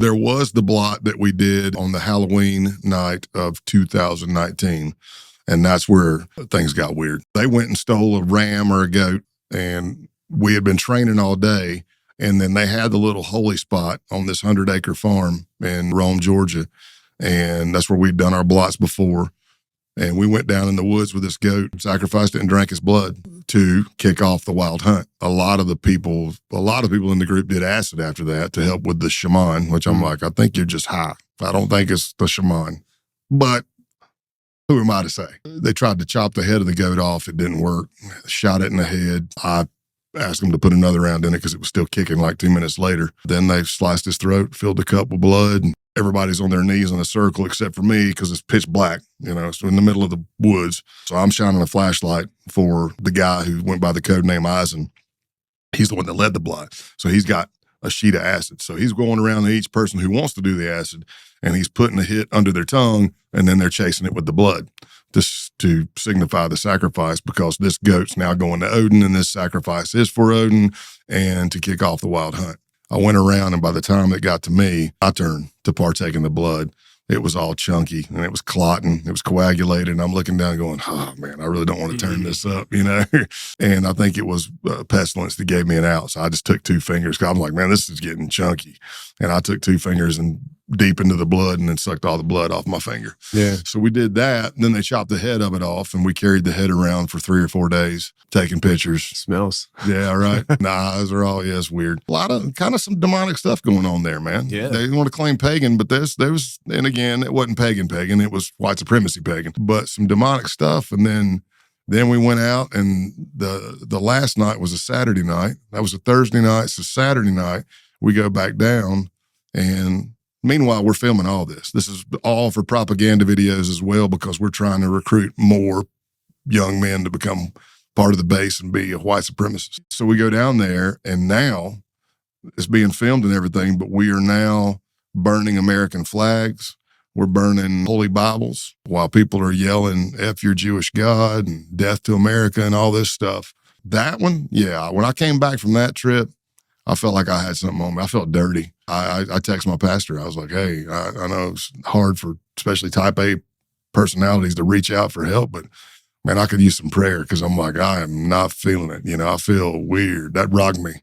There was the blot that we did on the Halloween night of 2019, and that's where things got weird. They went and stole a ram or a goat, and we had been training all day, and then they had the little holy spot on this 100-acre farm in Rome, Georgia, and that's where we'd done our blots before. And we went down in the woods with this goat, sacrificed it, and drank his blood to kick off the wild hunt. A lot of people in the group did acid after that to help with the shaman, which I'm like, I think you're just high. I don't think it's the shaman. But who am I to say? They tried to chop the head of the goat off. It didn't work. Shot it in the head. I asked them to put another round in it because it was still kicking like 2 minutes later. Then they sliced his throat, filled the cup with blood, and everybody's on their knees in a circle except for me because it's pitch black, so in the middle of the woods. So I'm shining a flashlight for the guy who went by the code name Eisen. He's the one that led the blot. So he's got a sheet of acid. So he's going around to each person who wants to do the acid, and he's putting a hit under their tongue, and then they're chasing it with the blood just to signify the sacrifice, because this goat's now going to Odin, and this sacrifice is for Odin and to kick off the wild hunt. I went around, and by the time it got to me, I turned to partake in the blood. It was all chunky, and it was clotting. It was coagulated, and I'm looking down going, oh, man, I really don't want to turn this up, And I think it was pestilence that gave me an out. So I just took 2 fingers, because I'm like, man, this is getting chunky. And I took 2 fingers and deep into the blood and then sucked all the blood off my finger. Yeah. So we did that. And then they chopped the head of it off, and we carried the head around for 3 or 4 days, taking pictures. Smells. Yeah, right. Nah, those are all, it's weird. A lot of kind of some demonic stuff going on there, man. Yeah. They want to claim pagan, but there was, and again, it wasn't pagan, it was white supremacy pagan, but some demonic stuff. And then we went out, and the last night was a Saturday night. That was a Thursday night. So Saturday night, we go back down, and meanwhile, we're filming all this. This is all for propaganda videos as well, because we're trying to recruit more young men to become part of the base and be a white supremacist. So we go down there, and now it's being filmed and everything, but we are now burning American flags. We're burning holy Bibles while people are yelling, F your Jewish God and death to America and all this stuff. That one, yeah, when I came back from that trip, I felt like I had something on me. I felt dirty. I texted my pastor. I was like, hey, I know it's hard for especially type A personalities to reach out for help, but man, I could use some prayer, because I'm like, I am not feeling it. I feel weird. That rocked me.